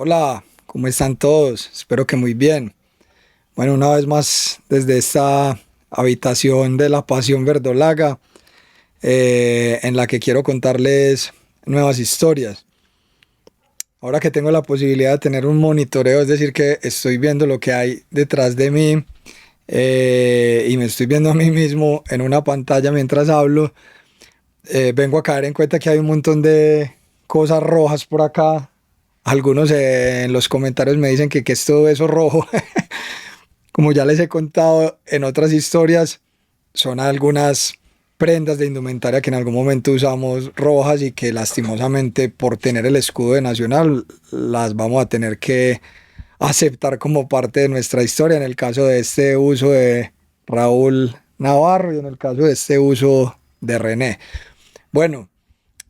Hola, ¿cómo están todos? Espero que muy bien. Bueno, una vez más desde esta habitación de la Pasión Verdolaga, en la que quiero contarles nuevas historias. Ahora que tengo la posibilidad de tener un monitoreo, es decir, que estoy viendo lo que hay detrás de mí y me estoy viendo a mí mismo en una pantalla mientras hablo, vengo a caer en cuenta que hay un montón de cosas rojas por acá. Algunos en los comentarios me dicen que es todo eso rojo. Como ya les he contado en otras historias, son algunas prendas de indumentaria que en algún momento usamos rojas y que lastimosamente por tener el escudo de Nacional las vamos a tener que aceptar como parte de nuestra historia, en el caso de este uso de Raúl Navarro y en el caso de este uso de René. Bueno,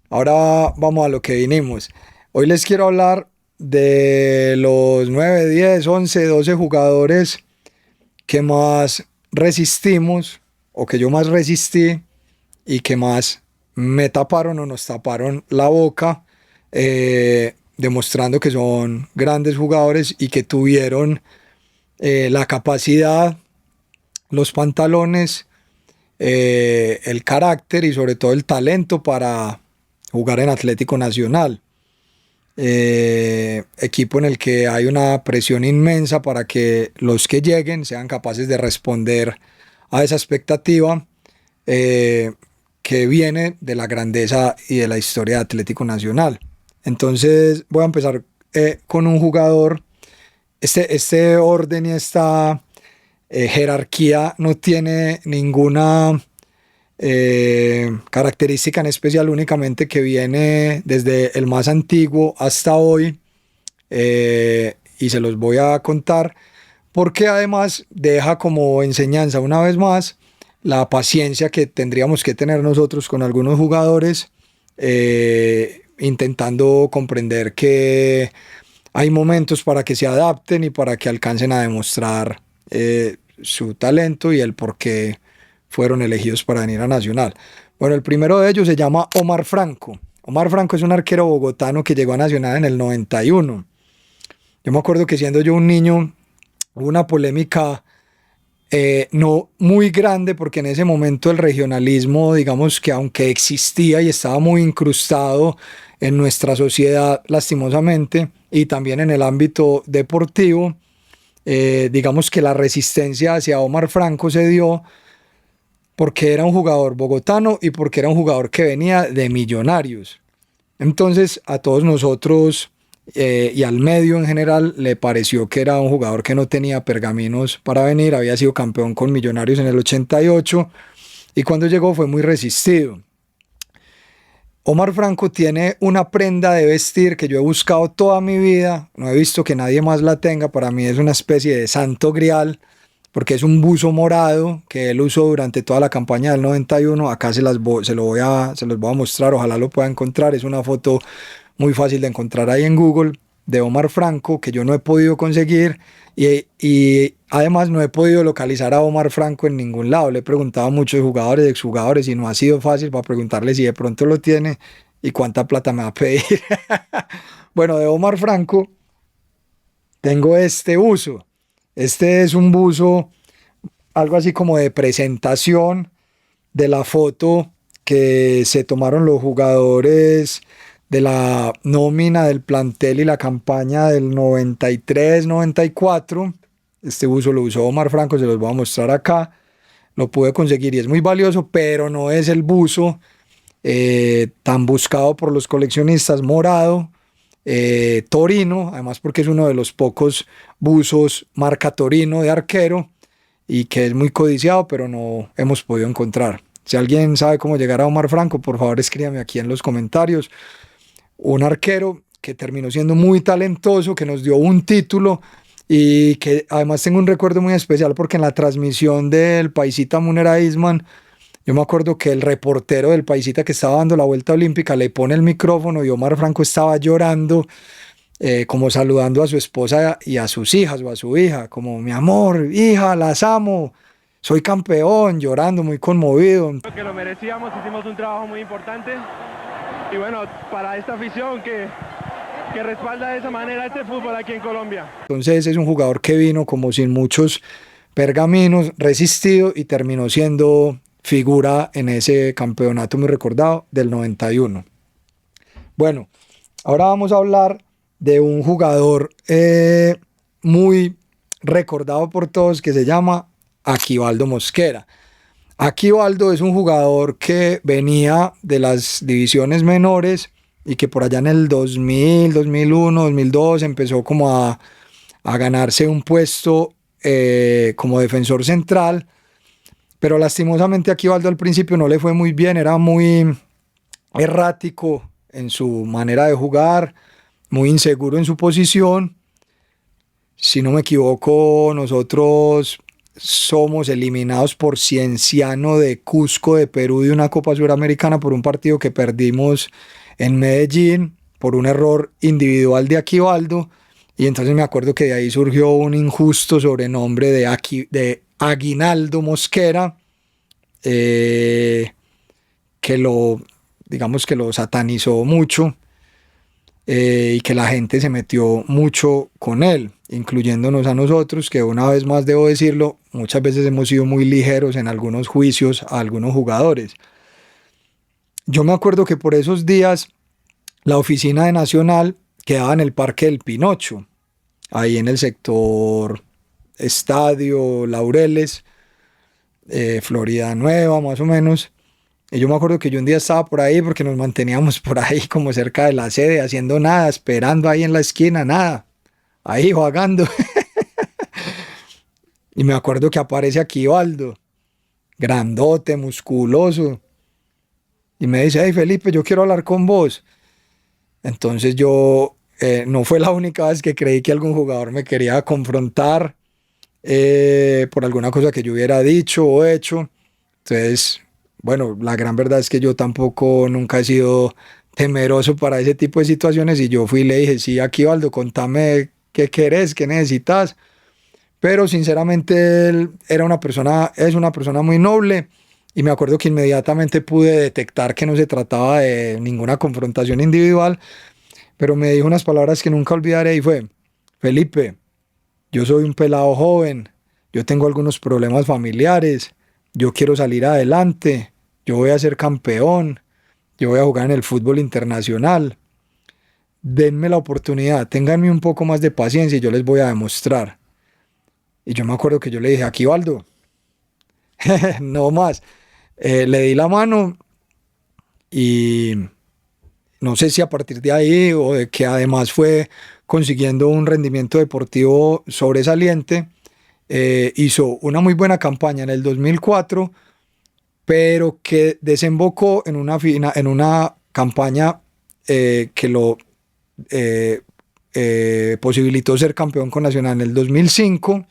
ahora vamos a lo que vinimos. Hoy les quiero hablar de los 9, 10, 11, 12 jugadores que más resistimos o que yo más resistí y que más me taparon o nos taparon la boca, demostrando que son grandes jugadores y que tuvieron la capacidad, los pantalones, el carácter y sobre todo el talento para jugar en Atlético Nacional. Equipo en el que hay una presión inmensa para que los que lleguen sean capaces de responder a esa expectativa que viene de la grandeza y de la historia de Atlético Nacional. Entonces voy a empezar con un jugador. Este orden y esta jerarquía no tiene ninguna característica en especial, únicamente que viene desde el más antiguo hasta hoy, y se los voy a contar porque además deja como enseñanza una vez más la paciencia que tendríamos que tener nosotros con algunos jugadores, intentando comprender que hay momentos para que se adapten y para que alcancen a demostrar su talento y el por qué fueron elegidos para venir a Nacional. Bueno, el primero de ellos se llama Omar Franco. Omar Franco es un arquero bogotano que llegó a Nacional en el 91. Yo me acuerdo que siendo yo un niño hubo una polémica no muy grande, porque en ese momento el regionalismo, digamos que aunque existía y estaba muy incrustado en nuestra sociedad lastimosamente y también en el ámbito deportivo, digamos que la resistencia hacia Omar Franco se dio porque era un jugador bogotano y porque era un jugador que venía de Millonarios. Entonces a todos nosotros y al medio en general le pareció que era un jugador que no tenía pergaminos para venir. Había sido campeón con Millonarios en el 88 y cuando llegó fue muy resistido. Omar Franco tiene una prenda de vestir que yo he buscado toda mi vida, no he visto que nadie más la tenga. Para mí es una especie de santo grial, porque es un buzo morado que él usó durante toda la campaña del 91. Acá se los voy a mostrar, ojalá lo pueda encontrar. Es una foto muy fácil de encontrar ahí en Google de Omar Franco, que yo no he podido conseguir, y además no he podido localizar a Omar Franco en ningún lado. Le he preguntado a muchos jugadores, exjugadores, y no ha sido fácil para preguntarle si de pronto lo tiene y cuánta plata me va a pedir. Bueno, de Omar Franco tengo este buzo. Este es un buzo, algo así como de presentación de la foto que se tomaron los jugadores de la nómina del plantel y la campaña del 93-94. Este buzo lo usó Omar Franco, se los voy a mostrar acá. Lo pude conseguir y es muy valioso, pero no es el buzo tan buscado por los coleccionistas, morado, Torino, además porque es uno de los pocos buzos marca Torino de arquero y que es muy codiciado, pero no hemos podido encontrar. Si alguien sabe cómo llegar a Omar Franco, por favor escríbame aquí en los comentarios. Un arquero que terminó siendo muy talentoso, que nos dio un título y que además tengo un recuerdo muy especial porque en la transmisión del Paisita Munera Isman, yo me acuerdo que el reportero del Paisita que estaba dando la vuelta olímpica le pone el micrófono y Omar Franco estaba llorando, como saludando a su esposa y a sus hijas o a su hija, como mi amor, hija, las amo, soy campeón, llorando, muy conmovido. Creo que lo merecíamos, hicimos un trabajo muy importante y bueno, para esta afición que que respalda de esa manera este fútbol aquí en Colombia. Entonces es un jugador que vino como sin muchos pergaminos, resistido y terminó siendo figura en ese campeonato muy recordado del 91. Bueno, ahora vamos a hablar de un jugador muy recordado por todos que se llama Aquivaldo Mosquera. Aquivaldo es un jugador que venía de las divisiones menores y que por allá en el 2000, 2001, 2002 empezó como a ganarse un puesto como defensor central, pero lastimosamente Aquivaldo al principio no le fue muy bien, era muy errático en su manera de jugar, muy inseguro en su posición. Si no me equivoco, nosotros somos eliminados por Cienciano de Cusco de Perú de una Copa Suramericana por un partido que perdimos en Medellín por un error individual de Aquivaldo, y entonces me acuerdo que de ahí surgió un injusto sobrenombre de Aguinaldo Mosquera, que digamos que lo satanizó mucho, y que la gente se metió mucho con él, incluyéndonos a nosotros, que una vez más debo decirlo, muchas veces hemos sido muy ligeros en algunos juicios a algunos jugadores. Yo me acuerdo que por esos días la oficina de Nacional quedaba en el Parque del Pinocho, ahí en el sector Estadio Laureles, Florida Nueva más o menos. Y yo me acuerdo que yo un día estaba por ahí porque nos manteníamos por ahí como cerca de la sede, haciendo nada, esperando ahí en la esquina, nada, ahí vagando. Y me acuerdo que aparece Aquivaldo, grandote, musculoso, y me dice: hey Felipe, yo quiero hablar con vos. Entonces yo, no fue la única vez que creí que algún jugador me quería confrontar por alguna cosa que yo hubiera dicho o hecho. Entonces, bueno, la gran verdad es que yo tampoco nunca he sido temeroso para ese tipo de situaciones, y yo fui y le dije: sí, Aquivaldo, contame qué querés, qué necesitas. Pero sinceramente él es una persona muy noble, y me acuerdo que inmediatamente pude detectar que no se trataba de ninguna confrontación individual, pero me dijo unas palabras que nunca olvidaré, y fue: Felipe, yo soy un pelado joven, yo tengo algunos problemas familiares, yo quiero salir adelante, yo voy a ser campeón, yo voy a jugar en el fútbol internacional. Denme la oportunidad, ténganme un poco más de paciencia y yo les voy a demostrar. Y yo me acuerdo que yo le dije: Aquivaldo, no más. Le di la mano, y no sé si a partir de ahí o de que además fue consiguiendo un rendimiento deportivo sobresaliente, hizo una muy buena campaña en el 2004, pero que desembocó en una campaña que lo posibilitó ser campeón con Nacional en el 2005,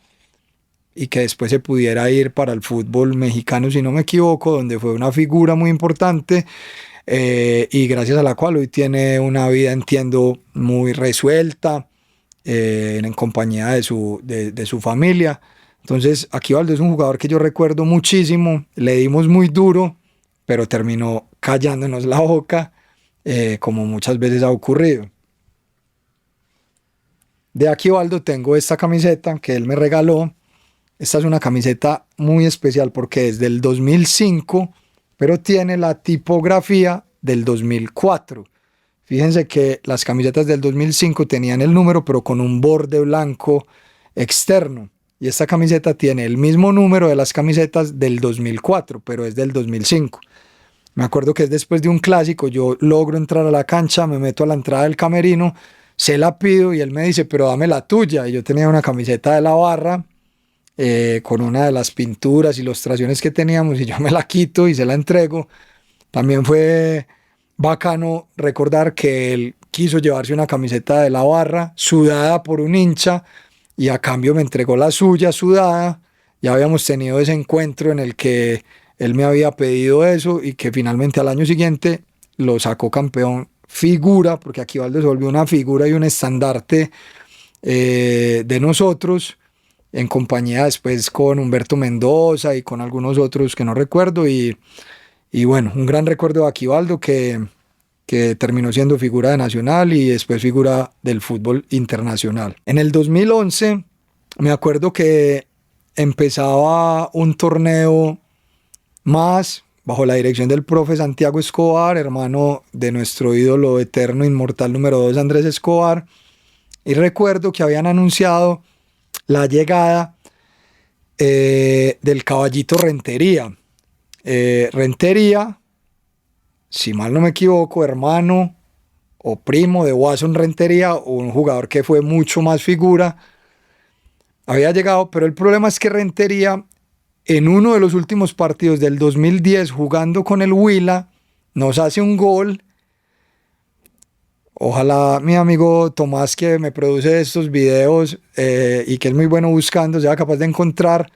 y que después se pudiera ir para el fútbol mexicano, si no me equivoco, donde fue una figura muy importante, y gracias a la cual hoy tiene una vida, entiendo, muy resuelta, en compañía de su familia. Entonces, Aquivaldo es un jugador que yo recuerdo muchísimo, le dimos muy duro, pero terminó callándonos la boca, como muchas veces ha ocurrido. De Aquivaldo tengo esta camiseta que él me regaló. Esta es una camiseta muy especial porque es del 2005, pero tiene la tipografía del 2004. Fíjense que las camisetas del 2005 tenían el número, pero con un borde blanco externo. Y esta camiseta tiene el mismo número de las camisetas del 2004, pero es del 2005. Me acuerdo que es después de un clásico, yo logro entrar a la cancha, me meto a la entrada del camerino, se la pido y él me dice: pero dame la tuya. Y yo tenía una camiseta de la Barra, con una de las pinturas, ilustraciones que teníamos, y yo me la quito y se la entrego. También fue bacano recordar que él quiso llevarse una camiseta de la Barra sudada por un hincha, y a cambio me entregó la suya sudada. Ya habíamos tenido ese encuentro en el que él me había pedido eso, y que finalmente al año siguiente lo sacó campeón, figura, porque Aquivaldo se volvió una figura y un estandarte de nosotros, en compañía después con Humberto Mendoza y con algunos otros que no recuerdo. Y bueno, un gran recuerdo de Aquivaldo, que que terminó siendo figura de Nacional y después figura del fútbol internacional. En el 2011 me acuerdo que empezaba un torneo más bajo la dirección del profe Santiago Escobar, hermano de nuestro ídolo eterno inmortal número 2 Andrés Escobar, y recuerdo que habían anunciado la llegada del caballito Rentería. Rentería, si mal no me equivoco, hermano o primo de Watson Rentería, un jugador que fue mucho más figura, había llegado, pero el problema es que Rentería en uno de los últimos partidos del 2010 jugando con el Huila nos hace un gol. Ojalá mi amigo Tomás, que me produce estos videos y que es muy bueno buscando, sea capaz de encontrar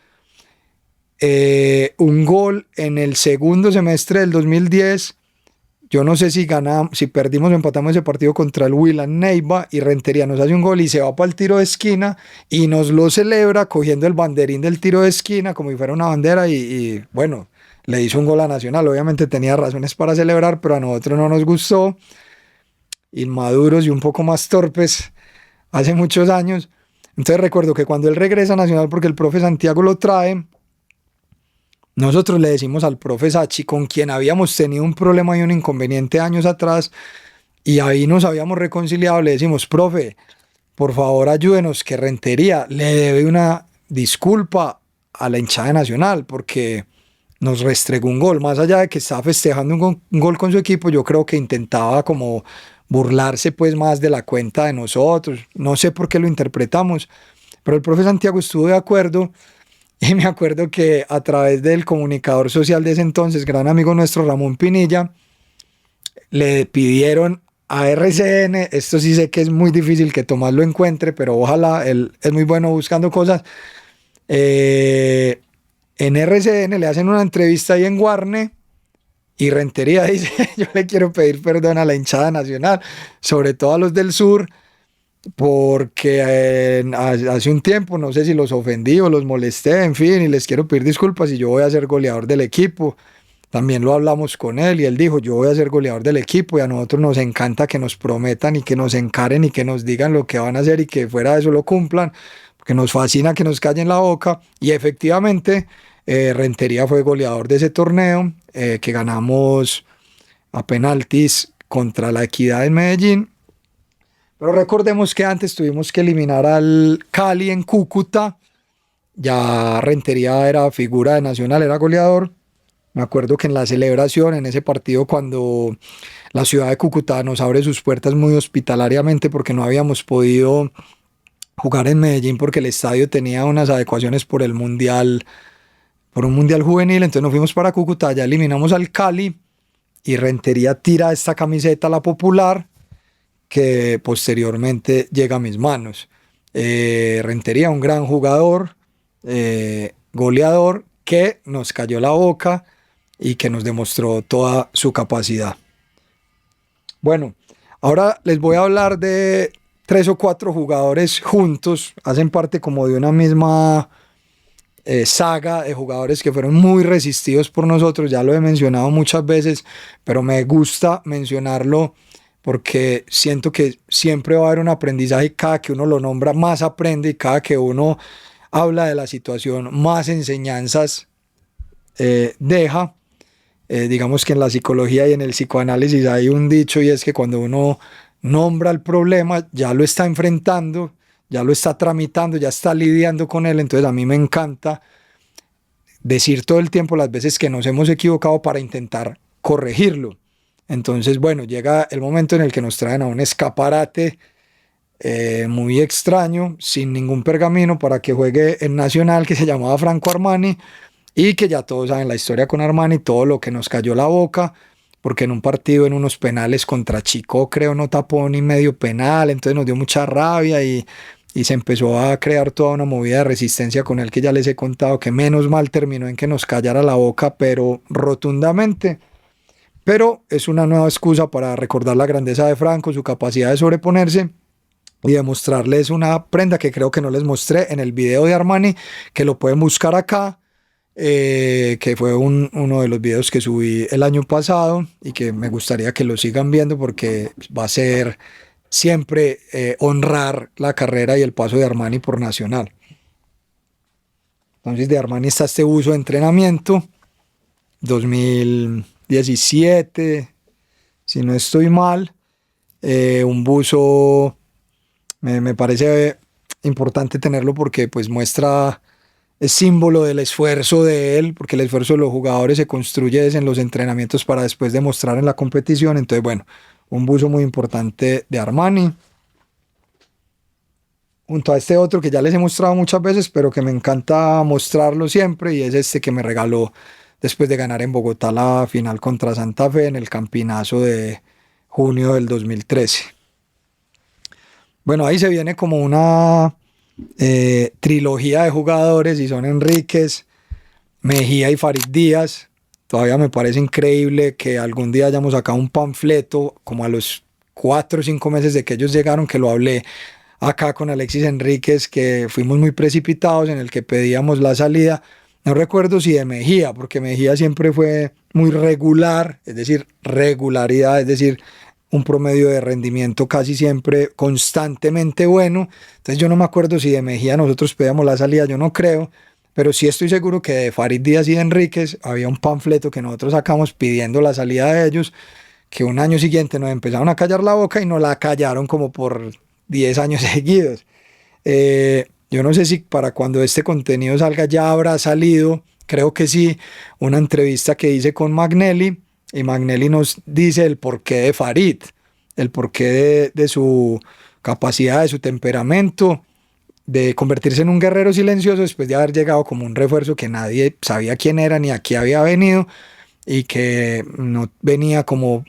un gol en el segundo semestre del 2010. Yo no sé si ganamos, si perdimos o empatamos ese partido contra el Huila en Neiva, y Rentería nos hace un gol y se va para el tiro de esquina y nos lo celebra cogiendo el banderín del tiro de esquina como si fuera una bandera y bueno, le hizo un gol a Nacional. Obviamente tenía razones para celebrar, pero a nosotros no nos gustó, inmaduros y un poco más torpes hace muchos años. Entonces recuerdo que cuando él regresa a Nacional, porque el profe Santiago lo trae, nosotros le decimos al profe Sachi, con quien habíamos tenido un problema y un inconveniente años atrás, y ahí nos habíamos reconciliado, le decimos: profe, por favor ayúdenos, que Rentería le debe una disculpa a la hinchada de Nacional, porque nos restregó un gol. Más allá de que estaba festejando un gol con su equipo, yo creo que intentaba como burlarse pues más de la cuenta de nosotros. No sé por qué lo interpretamos, pero el profe Santiago estuvo de acuerdo. Y me acuerdo que a través del comunicador social de ese entonces, gran amigo nuestro Ramón Pinilla, le pidieron a RCN, esto sí sé que es muy difícil que Tomás lo encuentre, pero ojalá, él es muy bueno buscando cosas, en RCN le hacen una entrevista ahí en Guarne, y Rentería dice: yo le quiero pedir perdón a la hinchada nacional, sobre todo a los del sur, porque hace un tiempo no sé si los ofendí o los molesté, en fin, y les quiero pedir disculpas, y yo voy a ser goleador del equipo. También lo hablamos con él y él dijo: yo voy a ser goleador del equipo, y a nosotros nos encanta que nos prometan y que nos encaren y que nos digan lo que van a hacer y que fuera de eso lo cumplan, porque nos fascina que nos callen la boca. Y efectivamente Rentería fue goleador de ese torneo, que ganamos a penaltis contra la Equidad en Medellín. Pero recordemos que antes tuvimos que eliminar al Cali en Cúcuta. Ya Rentería era figura de Nacional, era goleador. Me acuerdo que en la celebración, en ese partido, cuando la ciudad de Cúcuta nos abre sus puertas muy hospitalariamente, porque no habíamos podido jugar en Medellín porque el estadio tenía unas adecuaciones por el mundial, por un mundial juvenil. Entonces nos fuimos para Cúcuta, ya eliminamos al Cali y Rentería tira esta camiseta, la popular, que posteriormente llega a mis manos. Rentería, un gran jugador, goleador, que nos cayó la boca y que nos demostró toda su capacidad. Bueno, ahora les voy a hablar de 3 o 4 jugadores juntos, hacen parte como de una misma saga de jugadores que fueron muy resistidos por nosotros. Ya lo he mencionado muchas veces, pero me gusta mencionarlo porque siento que siempre va a haber un aprendizaje, y cada que uno lo nombra más aprende, y cada que uno habla de la situación más enseñanzas deja. Digamos que en la psicología y en el psicoanálisis hay un dicho, y es que cuando uno nombra el problema ya lo está enfrentando, ya lo está tramitando, ya está lidiando con él. Entonces a mí me encanta decir todo el tiempo las veces que nos hemos equivocado para intentar corregirlo. Entonces, bueno, llega el momento en el que nos traen a un escaparate muy extraño, sin ningún pergamino, para que juegue en Nacional, que se llamaba Franco Armani, y que ya todos saben la historia con Armani, todo lo que nos cayó la boca, porque en un partido, en unos penales contra Chico, creo, no tapó ni medio penal. Entonces nos dio mucha rabia y se empezó a crear toda una movida de resistencia con él, que ya les he contado, que menos mal terminó en que nos callara la boca, pero rotundamente. Pero es una nueva excusa para recordar la grandeza de Franco, su capacidad de sobreponerse, y demostrarles una prenda que creo que no les mostré en el video de Armani, que lo pueden buscar acá, que fue uno de los videos que subí el año pasado y que me gustaría que lo sigan viendo porque va a ser siempre honrar la carrera y el paso de Armani por Nacional. Entonces de Armani está este buzo de entrenamiento, 2017, si no estoy mal, un buzo, me parece importante tenerlo porque pues muestra, es símbolo del esfuerzo de él, porque el esfuerzo de los jugadores se construye en los entrenamientos para después demostrar en la competición. Entonces bueno, un buzo muy importante de Armani. Junto a este otro que ya les he mostrado muchas veces, pero que me encanta mostrarlo siempre, y es este que me regaló después de ganar en Bogotá la final contra Santa Fe en el Campinazo de junio del 2013. Bueno, ahí se viene como una trilogía de jugadores y son Enríquez, Mejía y Farid Díaz. Todavía me parece increíble que algún día hayamos sacado un panfleto como a los 4 o 5 meses de que ellos llegaron, que lo hablé acá con Alexis Enríquez, que fuimos muy precipitados en el que pedíamos la salida. No recuerdo si de Mejía, porque Mejía siempre fue muy regular, es decir, regularidad, es decir, un promedio de rendimiento casi siempre constantemente bueno. Entonces yo no me acuerdo si de Mejía nosotros pedíamos la salida, yo no creo, pero sí estoy seguro que de Farid Díaz y de Enríquez había un panfleto que nosotros sacamos pidiendo la salida de ellos, que un año siguiente nos empezaron a callar la boca y nos la callaron como por 10 años seguidos. Yo no sé si para cuando este contenido salga ya habrá salido, creo que sí, una entrevista que hice con Magnelli, y Magnelli nos dice el porqué de Farid, el porqué de su capacidad, de su temperamento, de convertirse en un guerrero silencioso después de haber llegado como un refuerzo que nadie sabía quién era ni a qué había venido, y que no venía como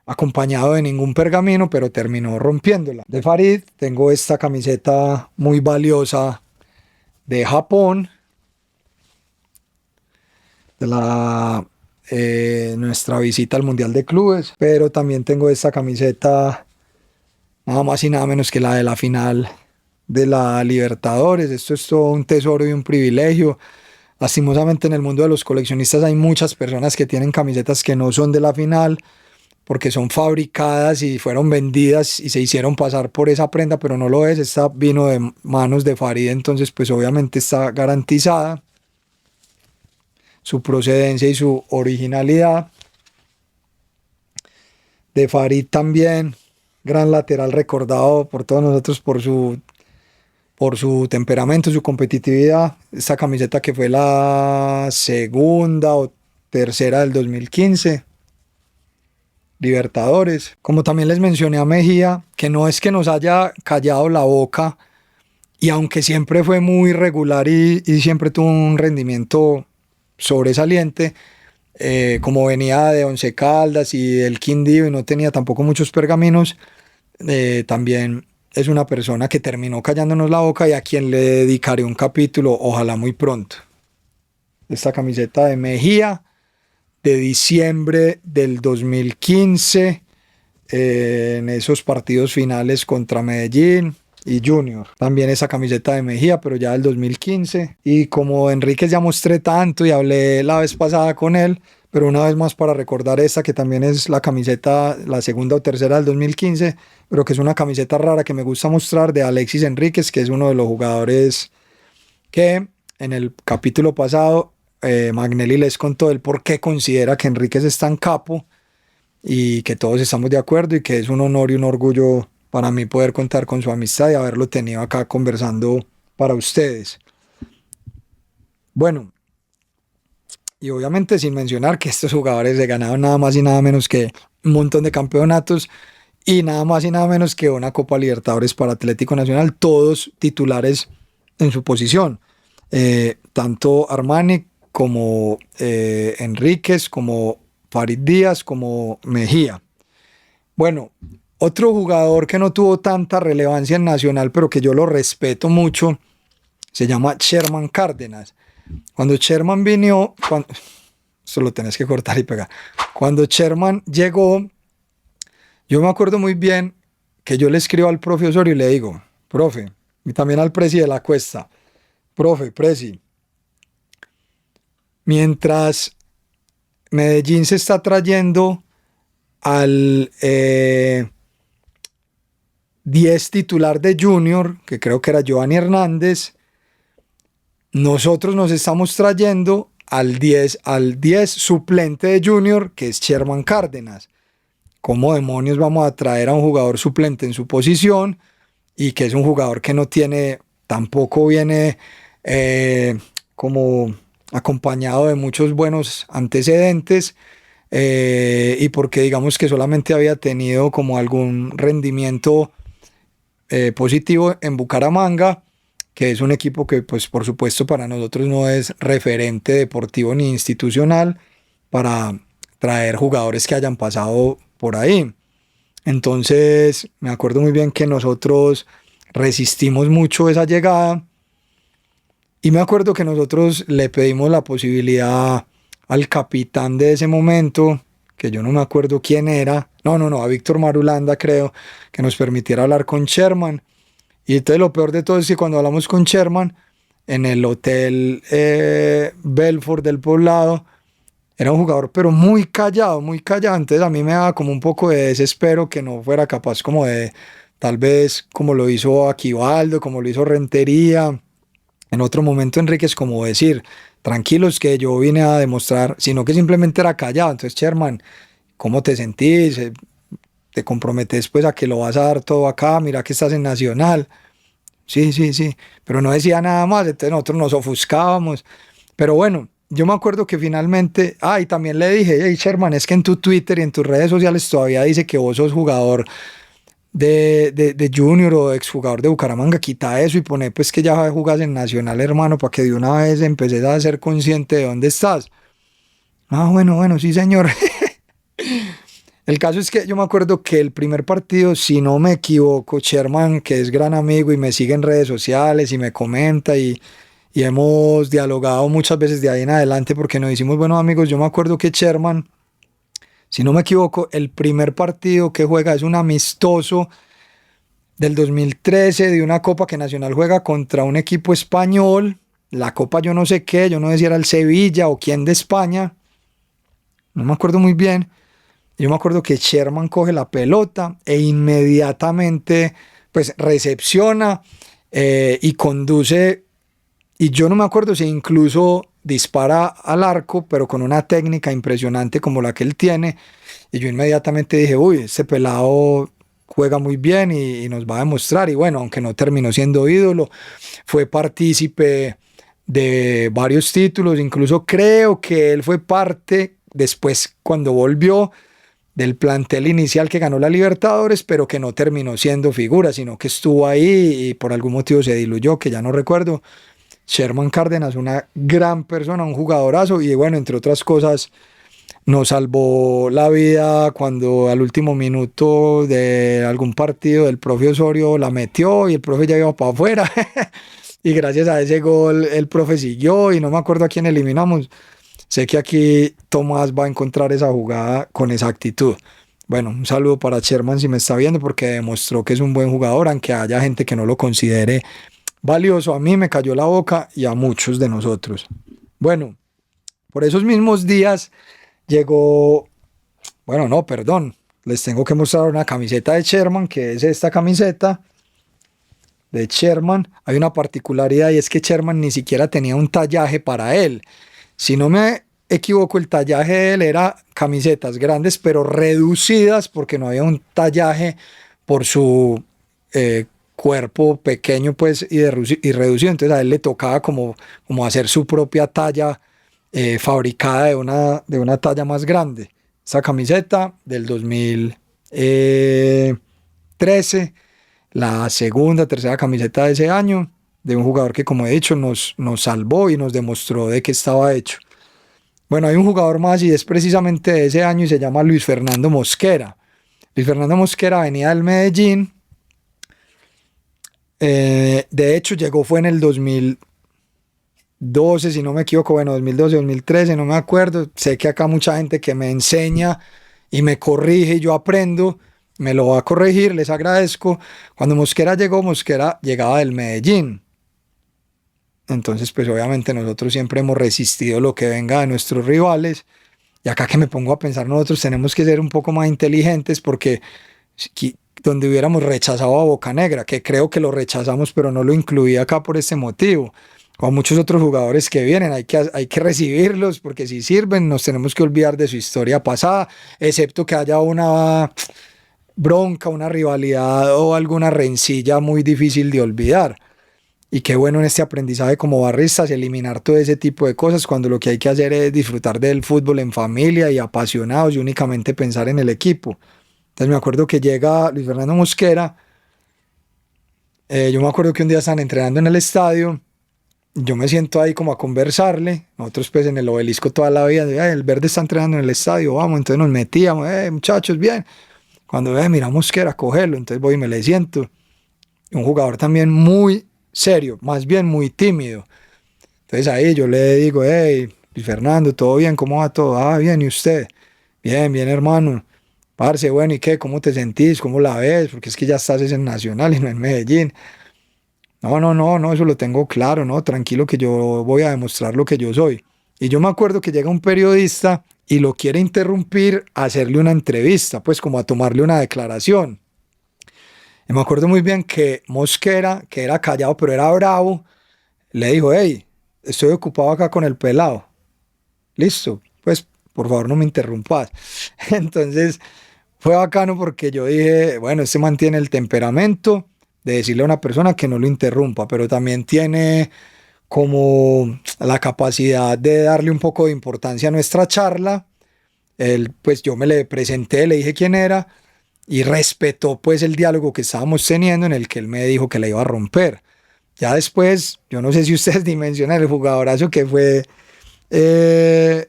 acompañado de ningún pergamino, pero terminó rompiéndola. De Farid tengo esta camiseta muy valiosa de Japón, de nuestra visita al Mundial de Clubes, pero también tengo esta camiseta nada más y nada menos que la de la final de la Libertadores. Esto es todo un tesoro y un privilegio. Lastimosamente en el mundo de los coleccionistas hay muchas personas que tienen camisetas que no son de la final, porque son fabricadas y fueron vendidas y se hicieron pasar por esa prenda, pero no lo es. Esta vino de manos de Farid, entonces pues obviamente está garantizada su procedencia y su originalidad. De Farid también, gran lateral recordado por todos nosotros por su temperamento, su competitividad. Esta camiseta que fue la segunda o tercera del 2015. Libertadores. Como también les mencioné a Mejía, que no es que nos haya callado la boca, y aunque siempre fue muy regular y siempre tuvo un rendimiento sobresaliente, como venía de Once Caldas y del Quindío y no tenía tampoco muchos pergaminos, también es una persona que terminó callándonos la boca y a quien le dedicaré un capítulo, ojalá muy pronto. Esta camiseta de Mejía, de diciembre del 2015, en esos partidos finales contra Medellín y Junior. También esa camiseta de Mejía, pero ya del 2015. Y como Enríquez ya mostré tanto y hablé la vez pasada con él, pero una vez más para recordar esta, que también es la camiseta, la segunda o tercera del 2015, pero que es una camiseta rara que me gusta mostrar, de Alexis Enríquez, que es uno de los jugadores que en el capítulo pasado Magnelli les contó el por qué considera que Enríquez es tan capo, y que todos estamos de acuerdo, y que es un honor y un orgullo para mí poder contar con su amistad y haberlo tenido acá conversando para ustedes. Bueno, y obviamente sin mencionar que estos jugadores se ganaron nada más y nada menos que un montón de campeonatos y nada más y nada menos que una Copa Libertadores para Atlético Nacional, todos titulares en su posición. Tanto Armani como Enríquez, como Farid Díaz, como Mejía. Bueno, otro jugador que no tuvo tanta relevancia en Nacional, pero que yo lo respeto mucho, se llama Sherman Cárdenas. Cuando Sherman vino, esto lo tenés que cortar y pegar. Cuando Sherman llegó, yo me acuerdo muy bien que yo le escribo al profe Osorio y le digo, profe, y también al presi de la Cuesta, profe, presi, mientras Medellín se está trayendo al 10 titular de Junior, que creo que era Giovanni Hernández, nosotros nos estamos trayendo al 10 suplente de Junior, que es Sherman Cárdenas. ¿Cómo demonios vamos a traer a un jugador suplente en su posición y que es un jugador que no tiene, tampoco viene como acompañado de muchos buenos antecedentes, y porque digamos que solamente había tenido como algún rendimiento positivo en Bucaramanga, que es un equipo que pues por supuesto para nosotros no es referente deportivo ni institucional para traer jugadores que hayan pasado por ahí? Entonces me acuerdo muy bien que nosotros resistimos mucho esa llegada, y me acuerdo que nosotros le pedimos la posibilidad al capitán de ese momento, que yo no me acuerdo quién era, no, a Víctor Marulanda creo, que nos permitiera hablar con Sherman. Y entonces lo peor de todo es que cuando hablamos con Sherman en el hotel Belfort del Poblado, era un jugador pero muy callado, muy callado. Entonces a mí me daba como un poco de desespero que no fuera capaz como de, tal vez como lo hizo Aquivaldo, como lo hizo Rentería. En otro momento Enríquez, como decir, tranquilos que yo vine a demostrar, sino que simplemente era callado. Entonces, Sherman, ¿cómo te sentís? ¿Te comprometes pues a que lo vas a dar todo acá? Mira que estás en Nacional. Sí, sí, sí, pero no decía nada más, entonces nosotros nos ofuscábamos. Pero bueno, yo me acuerdo que finalmente, y también le dije, hey Sherman, es que en tu Twitter y en tus redes sociales todavía dice que vos sos jugador de Junior o exjugador de Bucaramanga. Quita eso y pone pues que ya jugás en Nacional, hermano, para que de una vez empeces a ser consciente de dónde estás. Bueno, sí señor. El caso es que yo me acuerdo que el primer partido, si no me equivoco, Sherman, que es gran amigo y me sigue en redes sociales y me comenta y hemos dialogado muchas veces de ahí en adelante porque nos hicimos buenos amigos. Yo me acuerdo que Sherman, si no me equivoco, el primer partido que juega es un amistoso del 2013 de una copa que Nacional juega contra un equipo español. La copa yo no sé qué, yo no sé si era el Sevilla o quién de España, no me acuerdo muy bien. Yo me acuerdo que Sherman coge la pelota e inmediatamente pues recepciona y conduce, y yo no me acuerdo si incluso dispara al arco, pero con una técnica impresionante como la que él tiene, y yo inmediatamente dije, uy, este pelado juega muy bien y nos va a demostrar. Y bueno, aunque no terminó siendo ídolo, fue partícipe de varios títulos, incluso creo que él fue parte después cuando volvió del plantel inicial que ganó la Libertadores, pero que no terminó siendo figura, sino que estuvo ahí y por algún motivo se diluyó, que ya no recuerdo. Sherman Cárdenas, una gran persona, un jugadorazo, y bueno, entre otras cosas, nos salvó la vida cuando al último minuto de algún partido el profe Osorio la metió y el profe ya iba para afuera. Y gracias a ese gol el profe siguió y no me acuerdo a quién eliminamos. Sé que aquí Tomás va a encontrar esa jugada con exactitud. Bueno, un saludo para Sherman si me está viendo, porque demostró que es un buen jugador, aunque haya gente que no lo considere valioso. A mí me cayó la boca y a muchos de nosotros. Bueno, por esos mismos días llegó, bueno, no, perdón, les tengo que mostrar una camiseta de Sherman, que es esta camiseta de Sherman. Hay una particularidad y es que Sherman ni siquiera tenía un tallaje para él. Si no me equivoco, el tallaje de él era camisetas grandes pero reducidas, porque no había un tallaje por su cuerpo pequeño pues y reducido. Entonces a él le tocaba como hacer su propia talla fabricada de una talla más grande. Esta camiseta del 2013, la segunda, tercera camiseta de ese año, de un jugador que, como he dicho, nos salvó y nos demostró de qué estaba hecho. Bueno, hay un jugador más y es precisamente de ese año y se llama Luis Fernando Mosquera. Luis Fernando Mosquera venía del Medellín. De hecho, fue en el 2012, si no me equivoco, bueno, 2012, 2013, no me acuerdo. Sé que acá mucha gente que me enseña y me corrige y yo aprendo, me lo va a corregir, les agradezco. Cuando Mosquera llegó, Mosquera llegaba del Medellín. Entonces pues obviamente nosotros siempre hemos resistido lo que venga de nuestros rivales. Y acá que me pongo a pensar, nosotros tenemos que ser un poco más inteligentes porque donde hubiéramos rechazado a Bocanegra, que creo que lo rechazamos, pero no lo incluí acá por este motivo, o a muchos otros jugadores que vienen, hay que recibirlos porque si sirven, nos tenemos que olvidar de su historia pasada, excepto que haya una bronca, una rivalidad o alguna rencilla muy difícil de olvidar. Y qué bueno en este aprendizaje como barristas eliminar todo ese tipo de cosas cuando lo que hay que hacer es disfrutar del fútbol en familia y apasionados y únicamente pensar en el equipo. Entonces me acuerdo que llega Luis Fernando Mosquera, yo me acuerdo que un día están entrenando en el estadio, yo me siento ahí como a conversarle, nosotros pues en el Obelisco toda la vida, el Verde está entrenando en el estadio, vamos, entonces nos metíamos, muchachos, bien, cuando mira Mosquera, cógelo, entonces voy y me le siento, un jugador también muy serio, más bien muy tímido, entonces ahí yo le digo, hey, Luis Fernando, ¿todo bien? ¿Cómo va todo? Ah, bien, ¿y usted? Bien, bien, hermano. Parce, bueno, ¿y qué? ¿Cómo te sentís? ¿Cómo la ves? Porque es que ya estás en Nacional y no en Medellín. No, eso lo tengo claro, no, tranquilo que yo voy a demostrar lo que yo soy. Y yo me acuerdo que llega un periodista y lo quiere interrumpir a hacerle una entrevista, pues como a tomarle una declaración. Y me acuerdo muy bien que Mosquera, que era callado pero era bravo, le dijo, hey, estoy ocupado acá con el pelado. Listo, pues por favor no me interrumpas. Entonces fue bacano porque yo dije, bueno, este mantiene el temperamento de decirle a una persona que no lo interrumpa, pero también tiene como la capacidad de darle un poco de importancia a nuestra charla. Él, pues yo me le presenté, le dije quién era y respetó pues el diálogo que estábamos teniendo en el que él me dijo que la iba a romper. Ya después, yo no sé si ustedes dimensionan el jugadorazo que fue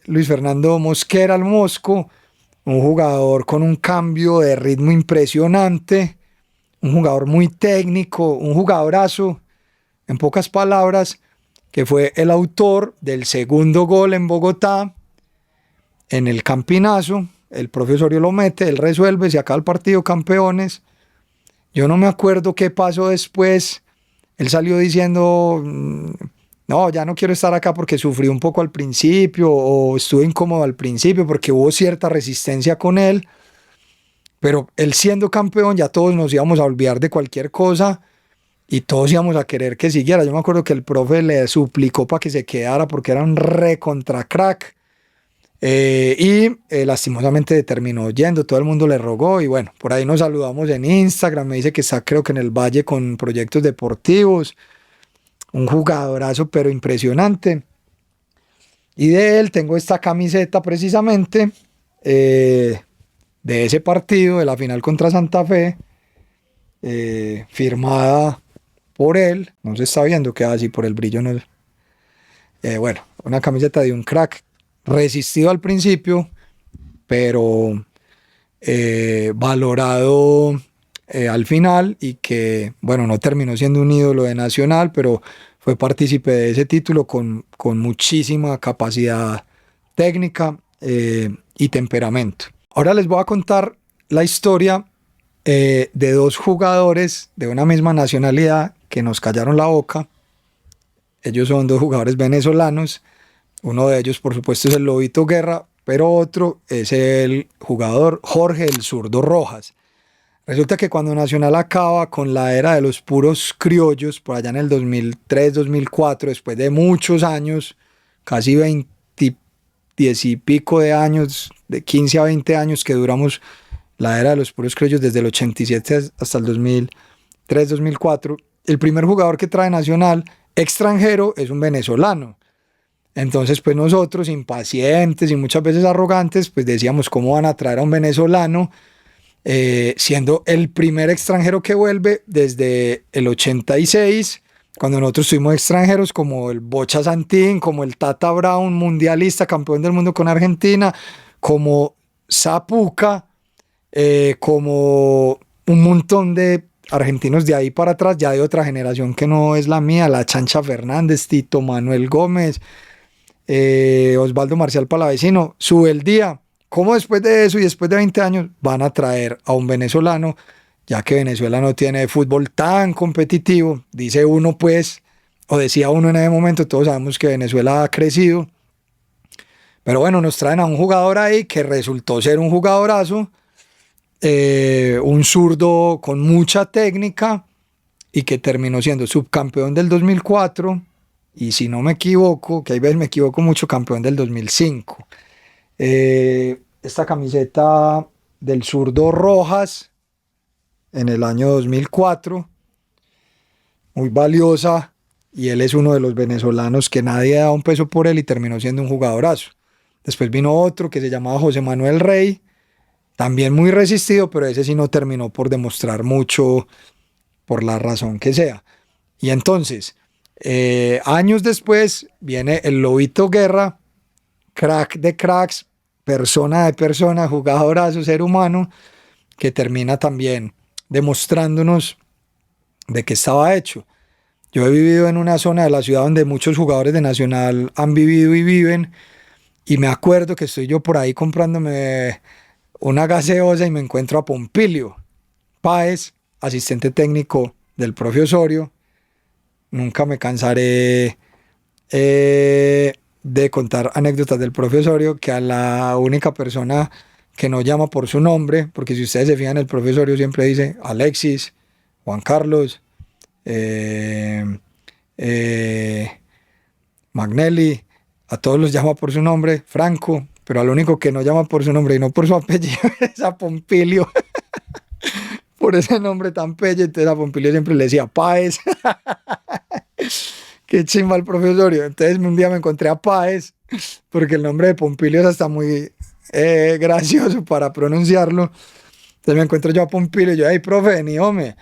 Luis Fernando Mosquera al Mosco, un jugador con un cambio de ritmo impresionante, un jugador muy técnico, un jugadorazo, en pocas palabras, que fue el autor del segundo gol en Bogotá, en el Campinazo. El profe Osorio lo mete, él resuelve, se acaba el partido, campeones. Yo no me acuerdo qué pasó después. Él salió diciendo, no, ya no quiero estar acá porque sufrí un poco al principio o estuve incómodo al principio porque hubo cierta resistencia con él. Pero él siendo campeón ya todos nos íbamos a olvidar de cualquier cosa y todos íbamos a querer que siguiera. Yo me acuerdo que el profe le suplicó para que se quedara porque era un re contra crack. Lastimosamente terminó yendo, todo el mundo le rogó y bueno, por ahí nos saludamos en Instagram, me dice que está creo que en el Valle con proyectos deportivos, un jugadorazo pero impresionante. Y de él tengo esta camiseta precisamente de ese partido, de la final contra Santa Fe, firmada por él, no se está viendo, queda así por el brillo, no, bueno, una camiseta de un crack resistido al principio, pero valorado al final y que, bueno, no terminó siendo un ídolo de Nacional, pero fue partícipe de ese título con muchísima capacidad técnica y temperamento. Ahora les voy a contar la historia de dos jugadores de una misma nacionalidad que nos callaron la boca. Ellos son dos jugadores venezolanos. Uno de ellos, por supuesto, es el Lobito Guerra, pero otro es el jugador Jorge el Zurdo Rojas. Resulta que cuando Nacional acaba con la era de los puros criollos, por allá en el 2003-2004, después de muchos años, casi 10 y pico de años, de 15 a 20 años que duramos la era de los puros criollos desde el 87 hasta el 2003-2004, el primer jugador que trae Nacional extranjero es un venezolano. Entonces pues nosotros, impacientes y muchas veces arrogantes, pues decíamos cómo van a traer a un venezolano siendo el primer extranjero que vuelve desde el 86, cuando nosotros tuvimos extranjeros como el Bocha Santín, como el Tata Brown, mundialista, campeón del mundo con Argentina, como Zapuca, como un montón de argentinos de ahí para atrás, ya de otra generación que no es la mía, la Chancha Fernández, Tito Manuel Gómez, Osvaldo Marcial Palavecino. Sube el día. ¿Cómo después de eso y después de 20 años van a traer a un venezolano? Ya que Venezuela no tiene fútbol tan competitivo, dice uno pues o decía uno en ese momento, todos sabemos que Venezuela ha crecido, pero bueno, nos traen a un jugador ahí que resultó ser un jugadorazo, un zurdo con mucha técnica y que terminó siendo subcampeón del 2004 y si no me equivoco, que hay veces me equivoco mucho, campeón del 2005. Esta camiseta del zurdo Rojas en el año 2004, muy valiosa, y él es uno de los venezolanos que nadie da un peso por él y terminó siendo un jugadorazo. Después vino otro que se llamaba José Manuel Rey, también muy resistido, pero ese sí no terminó por demostrar mucho por la razón que sea. Y entonces, años después, viene el Lobito Guerra, crack de cracks, persona de persona, jugadorazo, ser humano, que termina también demostrándonos de qué estaba hecho. Yo he vivido en una zona de la ciudad donde muchos jugadores de Nacional han vivido y viven, y me acuerdo que estoy yo por ahí comprándome una gaseosa y me encuentro a Pompilio Páez, asistente técnico del profe Osorio. Nunca me cansaré de contar anécdotas del profe Osorio, que a la única persona que no llama por su nombre, porque si ustedes se fijan, el profe Osorio siempre dice Alexis, Juan Carlos, Magnelli, a todos los llama por su nombre, Franco, pero al único que no llama por su nombre y no por su apellido es a Pompilio. Por ese nombre tan pelle, entonces a Pompilio siempre le decía Páez. Qué chimba el profesorio. Entonces un día me encontré a Páez, porque el nombre de Pompilio es hasta muy gracioso para pronunciarlo. Entonces me encuentro yo a Pompilio y yo, hey, profe, ni hombre.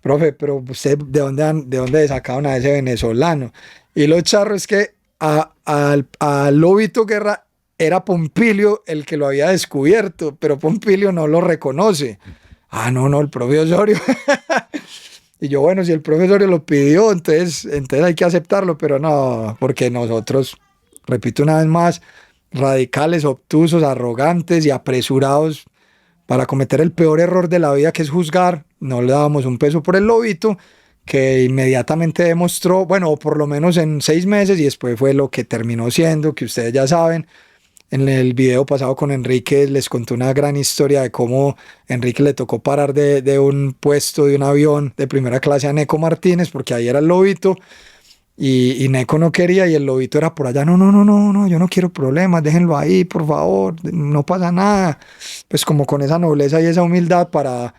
Profe, pero usted, ¿de dónde sacaron a ese venezolano? Y lo charro es que a Lobito Guerra era Pompilio el que lo había descubierto, pero Pompilio no lo reconoce. Ah, no, el profe Osorio. Y yo, bueno, si el profe Osorio lo pidió, entonces hay que aceptarlo, pero no, porque nosotros, repito una vez más, radicales, obtusos, arrogantes y apresurados para cometer el peor error de la vida, que es juzgar, no le dábamos un peso por el Lobito, que inmediatamente demostró, bueno, o por lo menos en 6 meses, y después fue lo que terminó siendo, que ustedes ya saben. En el video pasado con Enrique les conté una gran historia de cómo Enrique le tocó parar de un puesto de un avión de primera clase a Neco Martínez, porque ahí era el Lobito, y Neco no quería, y el Lobito era por allá, no, yo no quiero problemas, déjenlo ahí, por favor, no pasa nada. Pues como con esa nobleza y esa humildad para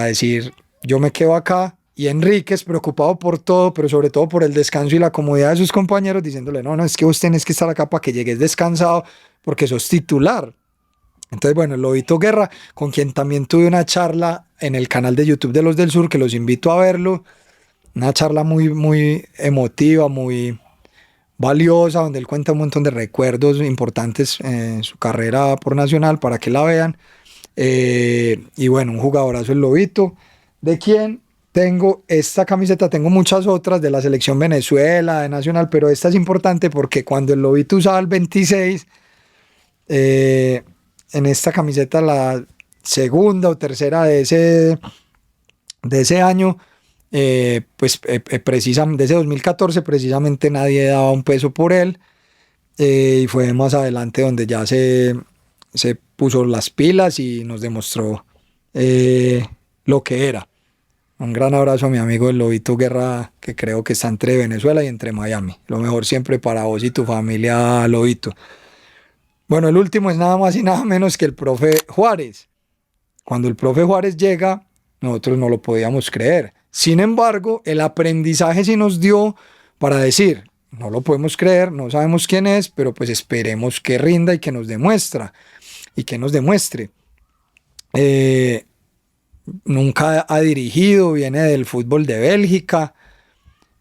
decir, yo me quedo acá. Y Enríquez, preocupado por todo, pero sobre todo por el descanso y la comodidad de sus compañeros, diciéndole, no, es que vos tenés que estar acá para que llegues descansado, porque sos titular. Entonces, bueno, el Lobito Guerra, con quien también tuve una charla en el canal de YouTube de Los del Sur, que los invito a verlo, una charla muy, muy emotiva, muy valiosa, donde él cuenta un montón de recuerdos importantes en su carrera por Nacional, para que la vean. Y bueno, un jugadorazo el Lobito, de quien tengo esta camiseta, tengo muchas otras de la selección Venezuela, de Nacional, pero esta es importante porque cuando el Lobito usaba el 26, en esta camiseta, la segunda o tercera de ese año, precisamente, de ese 2014, precisamente nadie daba un peso por él, y fue más adelante donde ya se puso las pilas y nos demostró lo que era. Un gran abrazo a mi amigo el Lobito Guerra, que creo que está entre Venezuela y entre Miami. Lo mejor siempre para vos y tu familia, Lobito. Bueno, el último es nada más y nada menos que el profe Juárez. Cuando el profe Juárez llega, nosotros no lo podíamos creer. Sin embargo, el aprendizaje sí nos dio para decir, no lo podemos creer, no sabemos quién es, pero pues esperemos que rinda y que nos demuestre. Nunca ha dirigido, viene del fútbol de Bélgica,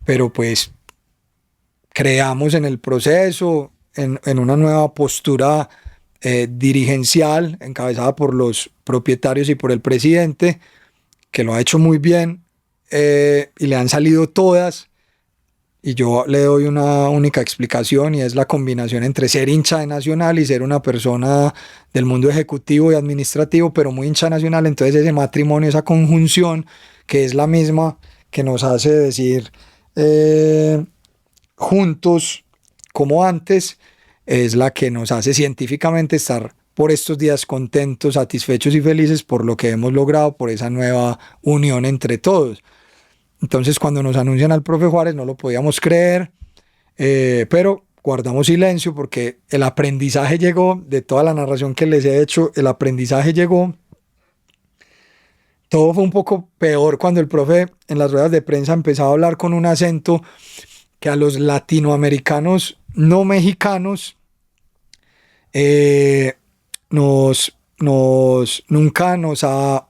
pero pues creamos en el proceso, en una nueva postura dirigencial encabezada por los propietarios y por el presidente, que lo ha hecho muy bien, y le han salido todas. Y yo le doy una única explicación, y es la combinación entre ser hincha de Nacional y ser una persona del mundo ejecutivo y administrativo, pero muy hincha de Nacional. Entonces ese matrimonio, esa conjunción, que es la misma que nos hace decir juntos como antes, es la que nos hace científicamente estar por estos días contentos, satisfechos y felices por lo que hemos logrado, por esa nueva unión entre todos. Entonces, cuando nos anuncian al profe Juárez, no lo podíamos creer, pero guardamos silencio porque el aprendizaje llegó, de toda la narración que les he hecho, el aprendizaje llegó. Todo fue un poco peor cuando el profe en las ruedas de prensa empezaba a hablar con un acento que a los latinoamericanos no mexicanos nunca nos ha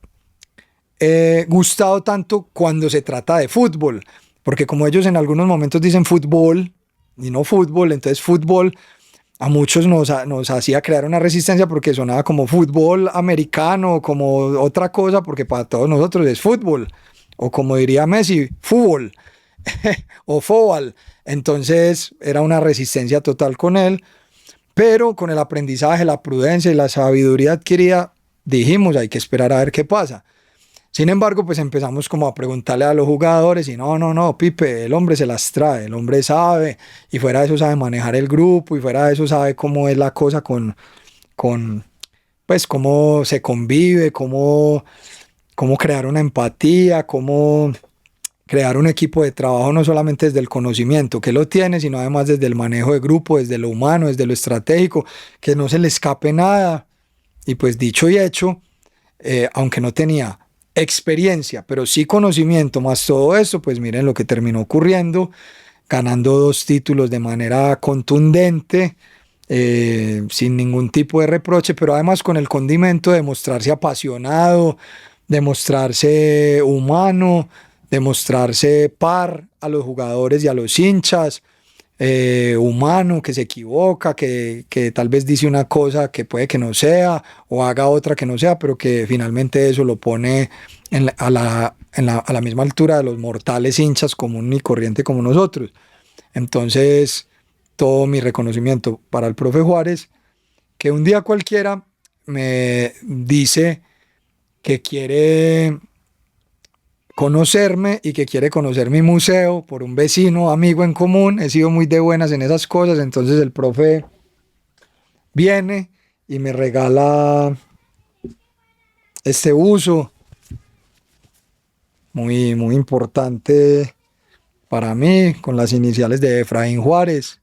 gustado tanto cuando se trata de fútbol, porque como ellos en algunos momentos dicen fútbol y no fútbol, entonces fútbol a muchos nos hacía crear una resistencia porque sonaba como fútbol americano, como otra cosa, porque para todos nosotros es fútbol, o como diría Messi, fútbol o fútbol. Entonces era una resistencia total con él, pero con el aprendizaje, la prudencia y la sabiduría adquirida, dijimos, hay que esperar a ver qué pasa. Sin embargo, pues empezamos como a preguntarle a los jugadores y no, Pipe, el hombre se las trae, el hombre sabe, y fuera de eso sabe manejar el grupo, y fuera de eso sabe cómo es la cosa pues cómo se convive, cómo crear una empatía, cómo crear un equipo de trabajo no solamente desde el conocimiento que lo tiene, sino además desde el manejo de grupo, desde lo humano, desde lo estratégico, que no se le escape nada. Y pues dicho y hecho, aunque no tenía experiencia, pero sí conocimiento más todo eso, pues miren lo que terminó ocurriendo, ganando 2 títulos de manera contundente, sin ningún tipo de reproche, pero además con el condimento de mostrarse apasionado, de mostrarse humano, de mostrarse par a los jugadores y a los hinchas, humano, que se equivoca, que tal vez dice una cosa que puede que no sea, o haga otra que no sea, pero que finalmente eso lo pone a la misma altura de los mortales hinchas común y corriente como nosotros. Entonces, todo mi reconocimiento para el profe Juárez, que un día cualquiera me dice que quiere conocerme y que quiere conocer mi museo por un vecino, amigo en común. He sido muy de buenas en esas cosas, entonces el profe viene y me regala este uso muy, muy importante para mí, con las iniciales de Efraín Juárez.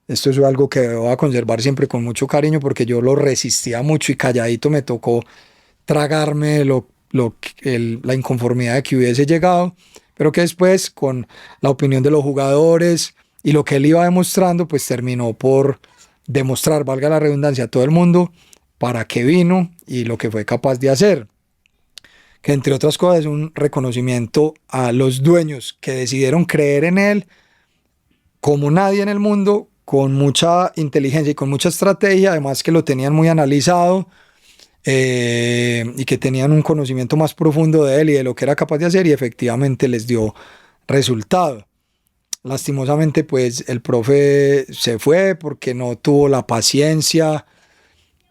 Esto es algo que voy a conservar siempre con mucho cariño porque yo lo resistía mucho y calladito me tocó tragarme la inconformidad de que hubiese llegado, pero que después con la opinión de los jugadores y lo que él iba demostrando, pues terminó por demostrar, valga la redundancia, a todo el mundo para qué vino y lo que fue capaz de hacer. Que entre otras cosas es un reconocimiento a los dueños que decidieron creer en él como nadie en el mundo, con mucha inteligencia y con mucha estrategia, además que lo tenían muy analizado, y que tenían un conocimiento más profundo de él y de lo que era capaz de hacer, y efectivamente les dio resultado. Lastimosamente pues el profe se fue porque no tuvo la paciencia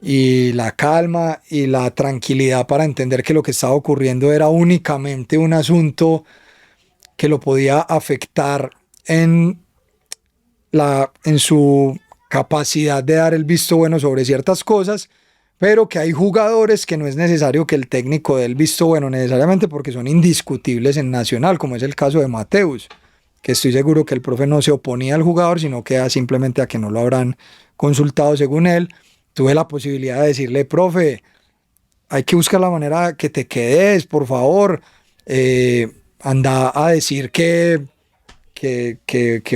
y la calma y la tranquilidad para entender que lo que estaba ocurriendo era únicamente un asunto que lo podía afectar en su capacidad de dar el visto bueno sobre ciertas cosas, pero que hay jugadores que no es necesario que el técnico dé el visto bueno necesariamente porque son indiscutibles en Nacional, como es el caso de Mateus, que estoy seguro que el profe no se oponía al jugador, sino que simplemente a que no lo habrán consultado según él. Tuve la posibilidad de decirle, profe, hay que buscar la manera que te quedes, por favor, anda a decir que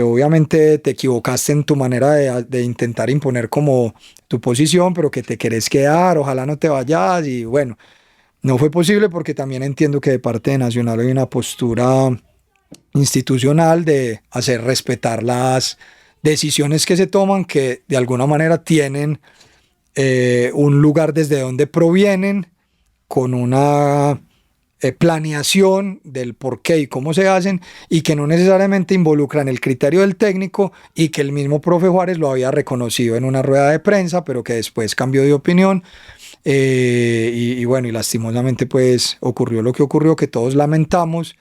obviamente te equivocaste en tu manera de intentar imponer como tu posición, pero que te querés quedar, ojalá no te vayas. Y bueno, no fue posible porque también entiendo que de parte de Nacional hay una postura institucional de hacer respetar las decisiones que se toman, que de alguna manera tienen un lugar desde donde provienen, con una planeación del por qué y cómo se hacen, y que no necesariamente involucran el criterio del técnico, y que el mismo profe Juárez lo había reconocido en una rueda de prensa, pero que después cambió de opinión. Y bueno, y lastimosamente pues ocurrió lo que ocurrió, que todos lamentamos,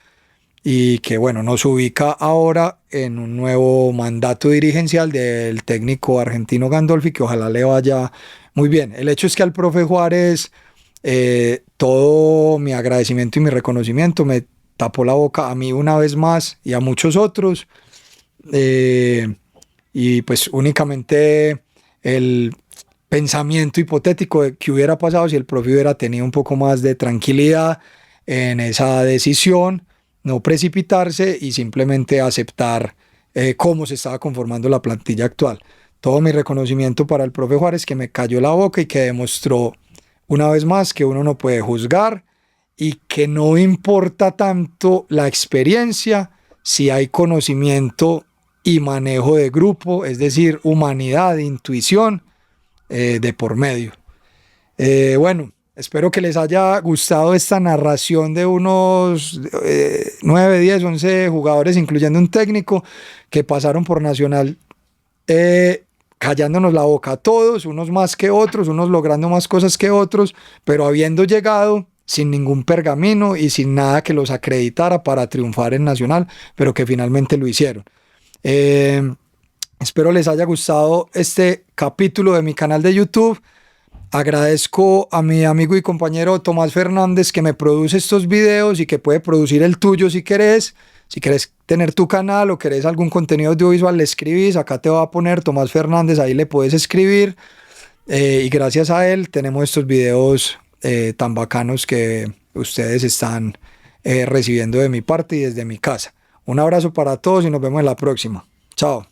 y que bueno, nos ubica ahora en un nuevo mandato dirigencial del técnico argentino Gandolfi, que ojalá le vaya muy bien. El hecho es que al profe Juárez todo mi agradecimiento y mi reconocimiento, me tapó la boca a mí una vez más y a muchos otros, y pues únicamente el pensamiento hipotético de qué hubiera pasado si el profe hubiera tenido un poco más de tranquilidad en esa decisión, no precipitarse y simplemente aceptar cómo se estaba conformando la plantilla actual. Todo mi reconocimiento para el profe Juárez, que me cayó la boca y que demostró una vez más que uno no puede juzgar y que no importa tanto la experiencia si hay conocimiento y manejo de grupo, es decir, humanidad, intuición de por medio. Bueno, espero que les haya gustado esta narración de unos 9, 10, 11 jugadores, incluyendo un técnico, que pasaron por Nacional callándonos la boca a todos, unos más que otros, unos logrando más cosas que otros, pero habiendo llegado sin ningún pergamino y sin nada que los acreditara para triunfar en Nacional, pero que finalmente lo hicieron. Espero les haya gustado este capítulo de mi canal de YouTube. Agradezco a mi amigo y compañero Tomás Fernández, que me produce estos videos y que puede producir el tuyo si querés. Si querés tener tu canal o querés algún contenido audiovisual, le escribís. Acá te va a poner Tomás Fernández, ahí le puedes escribir. Y gracias a él tenemos estos videos tan bacanos que ustedes están recibiendo de mi parte y desde mi casa. Un abrazo para todos y nos vemos en la próxima. Chao.